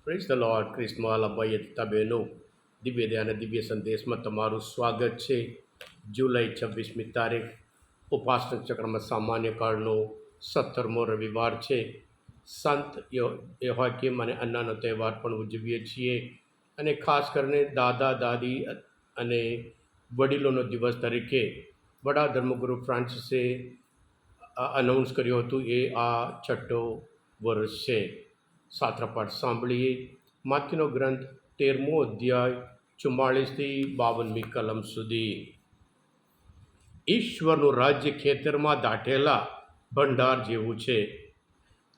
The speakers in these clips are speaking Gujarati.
Praise the lord. ક્રિસ્મસ અભાઈ તથા બહેનો, દિવ્ય દયા અને દિવ્ય સંદેશમાં તમારું સ્વાગત છે. જુલાઈ 26મી તારીખ ઉપાસના ચક્રમાં સામાન્ય કાળનો 17મો રવિવાર છે. સંત યહોયાકીમ અને અન્નાનો તહેવાર પણ ઉજવીએ છીએ અને ખાસ કરીને દાદા દાદી અને વડીલોનો દિવસ તરીકે વડા ધર્મગુરુ ફ્રાન્સિસે અનાઉન્સ કર્યું હતું. એ આ છઠ્ઠો વર્ષ છે. શાસ્ત્રપાઠ સાંભળીએ. માથીનો ગ્રંથ 13મો અધ્યાય 44થી 52મી કલમ સુધી. ઈશ્વરનું રાજ્ય ખેતરમાં દાટેલા ભંડાર જેવું છે.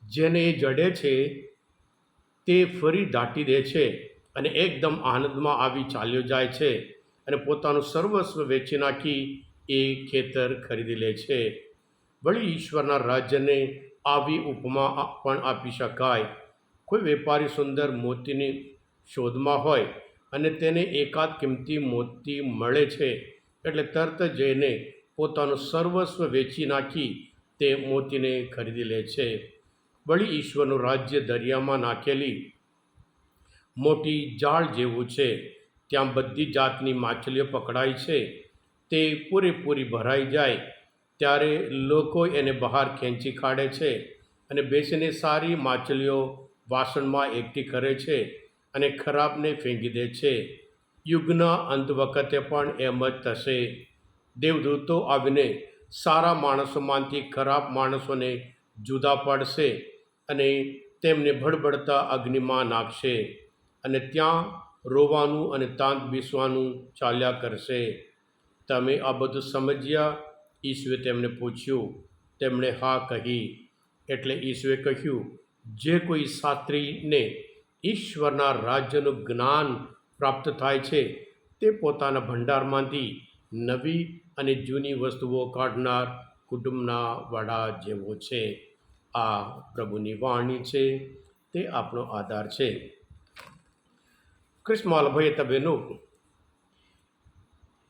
જેને એ જડે છે તે ફરી દાટી દે છે અને એકદમ આનંદમાં આવી ચાલ્યો જાય છે અને પોતાનું સર્વસ્વ વેચી નાખી એ ખેતર ખરીદી લે છે. વળી ઈશ્વરના રાજ્યને આવી ઉપમા પણ આપી શકાય. કોઈ વેપારી સુંદર મોતીની શોધમાં હોય અને તેને એકાદ કિંમતી મોતી મળે છે એટલે તરત જઈને પોતાનું સર્વસ્વ વેચી નાખી તે મોતીને ખરીદી લે છે. વળી ઈશ્વરનું રાજ્ય દરિયામાં નાખેલી મોટી જાળ જેવું છે. ત્યાં બધી જાતની માછલીઓ પકડાય છે. તે પૂરેપૂરી ભરાઈ જાય ત્યારે લોકો એને બહાર ખેંચી કાઢે છે અને બેસીને સારી માછલીઓ વાસણમાં એકઠી કરે છે અને ખરાબને ફેંકી દે છે. યુગના અંત વખતે પણ એમ જ થશે. દેવદૂતો આવીને સારા માણસોમાંથી ખરાબ માણસોને જુદા પાડશે અને તેમને ભડબડતા અગ્નિમાં નાખશે અને ત્યાં રોવાનું અને તાંત બીસવાનું ચાલ્યા કરશે. તમે આ બધું સમજ્યા? ઈસુએ તેમને પૂછ્યું. તેમણે હા કહી. એટલે ઈસુએ કહ્યું, જે કોઈ શાસ્ત્રીને ઈશ્વરના રાજ્યનું જ્ઞાન પ્રાપ્ત થાય છે તે પોતાના ભંડારમાંથી નવી અને જૂની વસ્તુઓ કાઢનાર કુટુંબના વડા જેવો છે. આ પ્રભુની વાણી છે. તે આપણો આધાર છે. ક્રિસ્મસ ભાઈ તબેનો,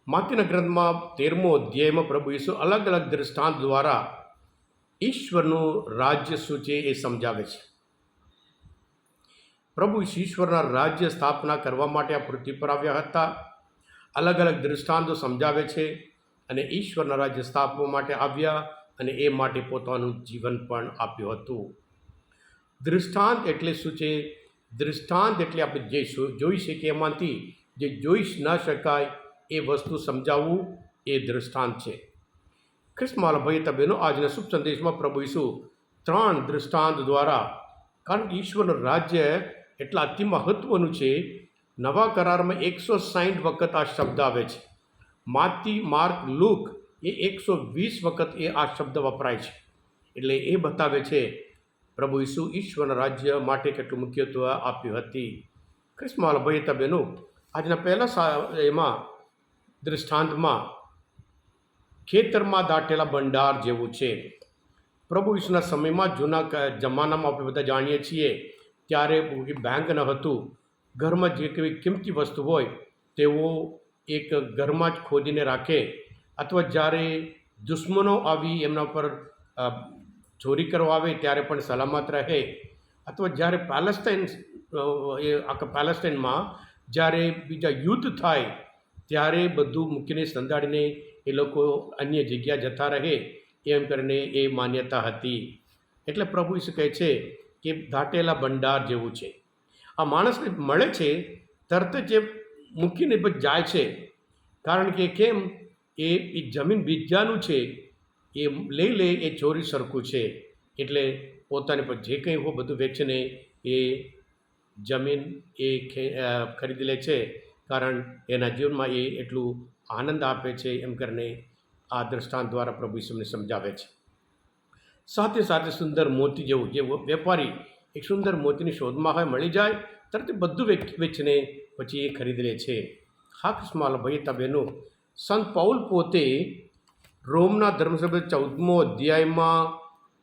માથીના ગ્રંથમાં 13મો અધ્યાયમાં પ્રભુ ઈસુ અલગ અલગ દૃષ્ટાંત દ્વારા ઈશ્વરનું રાજ્ય શું છે એ સમજાવે છે. પ્રભુ ઈશ્વરના રાજ્ય સ્થાપના કરવા માટે આ પૃથ્વી પર આવ્યા હતા. અલગ અલગ દૃષ્ટાંતો સમજાવે છે અને ઈશ્વરના રાજ્ય સ્થાપવા માટે આવ્યા અને એ માટે પોતાનું જીવન પણ આપ્યું હતું. દૃષ્ટાંત એટલે શું છે? દૃષ્ટાંત એટલે આપણે જે જોઈ શકીએ એમાંથી જે જોઈ ન શકાય એ વસ્તુ સમજાવવું એ દૃષ્ટાંત છે. ખ્રિસ્તમાં ભાઈ તબેનો, આજના શુભ સંદેશમાં પ્રભુ ઈસુ 3 દૃષ્ટાંત દ્વારા, કારણ કે ઈશ્વરનું રાજ્ય એટલા અતિ મહત્ત્વનું છે. નવા કરારમાં 160 વખત આ શબ્દ આવે છે. માથી, માર્ક, લૂક એ 120 વખત એ આ શબ્દ વપરાય છે. એટલે એ બતાવે છે પ્રભુ ઈસુ ઈશ્વરના રાજ્ય માટે કેટલું મુખ્યત્વ આપ્યું હતી. ખ્રિસ્તમાં ભાઈ તબેનો, આજના પહેલા દૃષ્ટાંતમાં ખેતરમાં દાટેલા ભંડાર જેવું છે. પ્રભુ ઈસુના સમયમાં, જૂના જમાનામાં આપણે બધા જાણીએ છીએ, ત્યારે બેંક ન હતું. ઘરમાં જે કોઈ કિંમતી વસ્તુ હોય તેઓ એક ઘરમાં જ ખોદીને રાખે, અથવા જ્યારે દુશ્મનો આવી એમના પર ચોરી કરવા આવે ત્યારે પણ સલામત રહે, અથવા જ્યારે આખા પેલેસ્ટાઇનમાં જ્યારે બીજા યુદ્ધ થાય ત્યારે બધું મૂકીને સંધાડીને એ લોકો અન્ય જગ્યા જતા રહે, એમ કરીને એ માન્યતા હતી. એટલે પ્રભુ ઈસુ કહે છે કે દાટેલા ભંડાર જેવું છે. આ માણસને મળે છે તરત જ એ મૂકીને પછી જાય છે. કારણ કે કેમ? એ જમીન બીજાનું છે, એ લઈ લે એ ચોરી સરખું છે. એટલે પોતાને પર જે કંઈ હોય બધું વેચીને એ જમીન એ ખરીદી લે છે, કારણ એના જીવનમાં એ એટલું આનંદ આપે છે. એમ કરીને આ દૃષ્ટાંત દ્વારા પ્રભુ ઈસુને સમજાવે છે. સાથે સાથે સુંદર મોતી જેવું, જે વેપારી એક સુંદર મોતીની શોધમાં હોય, મળી જાય તરત બધું વેચીને પછી એ ખરીદી લે છે. હા કિસ્માલ ભાઈ તબેનો, સંત પૌલ પોતે રોમના ધર્મસભ્ય 14મો અધ્યાયમાં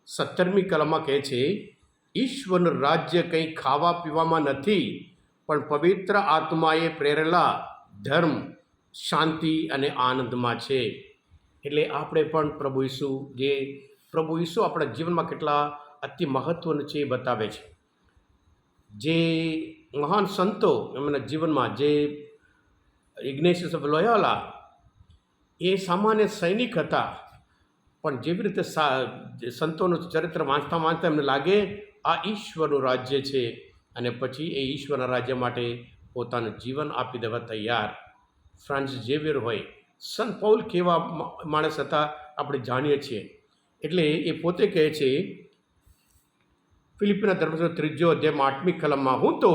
17મી કલમમાં કહે છે, ઈશ્વરનું રાજ્ય કંઈ ખાવા પીવામાં નથી, પણ પવિત્ર આત્માએ પ્રેરેલા ધર્મ, શાંતિ અને આનંદમાં છે. એટલે આપણે પણ પ્રભુ ઈસુ આપણા જીવનમાં કેટલા અતિ મહત્ત્વનું છે એ બતાવે છે. જે મહાન સંતો એમના જીવનમાં જે ઇગ્નેશિયસ ઓફ લોયોલા એ સામાન્ય સૈનિક હતા, પણ જેવી રીતે જે સંતોનું ચરિત્ર વાંચતા વાંચતા એમને લાગે આ ઈશ્વરનું રાજ્ય છે, અને પછી એ ઈશ્વરના રાજ્ય માટે પોતાનું જીવન આપી દેવા તૈયાર. ફ્રાન્સિસ ઝેવિયર હોય, સંત પૌલ કેવા માણસ હતા આપણે જાણીએ છીએ. એટલે એ પોતે કહે છે ફિલિપીના ધર્મગ્રંથનો 3 અધ્યાયમાં 8મી કલમમાં, હું તો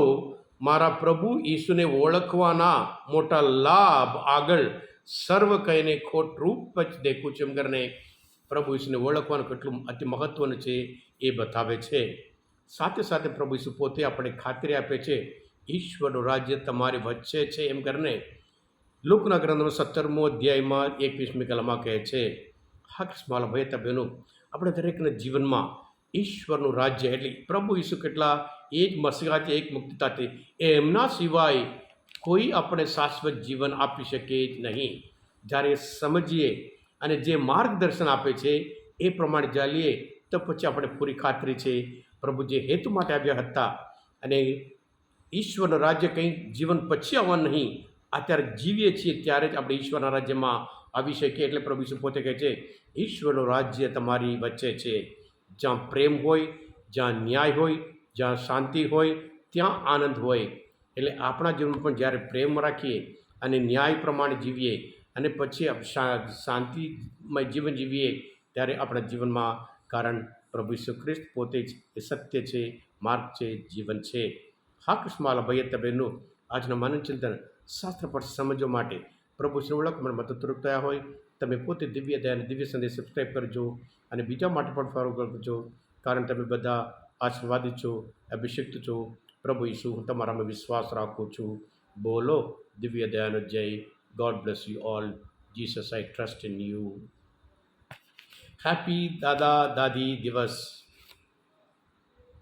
મારા પ્રભુ ઈસુને ઓળખવાના મોટા લાભ આગળ સર્વ કહીને ખોટરૂપ જ દેખું છું એમ કરીને પ્રભુ ઈસુને ઓળખવાનું કેટલું અતિ મહત્ત્વનું છે એ બતાવે છે. સાથે સાથે પ્રભુ ઈસુ પોતે આપણે ખાતરી આપે છે ઈશ્વરનું રાજ્ય તમારી વચ્ચે છે એમ કરીને લુકના ગ્રંથનો 17મો અધ્યાયમાં 21મી કલમમાં કહે છે. હા મારા ભાઈ તબેનો, આપણે દરેકના જીવનમાં ઈશ્વરનું રાજ્ય એટલે પ્રભુ ઈસુ કેટલા એ જ મસીહા છે, એક મુક્તિતા છે, એમના સિવાય કોઈ આપણે શાશ્વત જીવન આપી શકીએ જ નહીં. જ્યારે સમજીએ અને જે માર્ગદર્શન આપે છે એ પ્રમાણે ચાલીએ તો પછી આપણે પૂરી ખાતરી છે પ્રભુ જે હેતુ માટે આવ્યા હતા, અને ઈશ્વરનું રાજ્ય કંઈ જીવન પછી આવવાનું નહીં, અત્યારે જીવીએ છીએ ત્યારે જ આપણે ઈશ્વરના રાજ્યમાં આવી શકીએ. એટલે પ્રભુ ઈસુ પોતે કહે છે ઈશ્વરનું રાજ્ય તમારી વચ્ચે છે. જ્યાં પ્રેમ હોય, જ્યાં ન્યાય હોય, જ્યાં શાંતિ હોય, ત્યાં આનંદ હોય. એટલે આપણા જીવનમાં પણ જ્યારે પ્રેમ રાખીએ અને ન્યાય પ્રમાણે જીવીએ અને પછી શાંતિમય જીવન જીવીએ ત્યારે આપણા જીવનમાં, કારણ પ્રભુ ઈસુ ખ્રિસ્ત પોતે જ એ સત્ય છે, માર્ગ છે, જીવન છે. હા કૃષ્ણમાલા ભાઈ તબેનો, આજના માનવ ચિંતન શાસ્ત્ર પર સમજવા માટે પ્રભુ શ્રી ઓળખ મને મદદરૂપ થયા હોય તમે પોતે દિવ્ય દયા અને દિવ્ય સંદેશ સબસ્ક્રાઈબ કરજો અને બીજા માટે પણ ફોલો કરજો, કારણ તમે બધા આશીર્વાદિત છો, અભિષિક્ત છો. પ્રભુ ઈસુ હું તમારામાં વિશ્વાસ રાખું છું. બોલો દિવ્ય દયાનો જય. God bless you all. Jesus I trust in you. Happy દાદા દાદી દિવસ.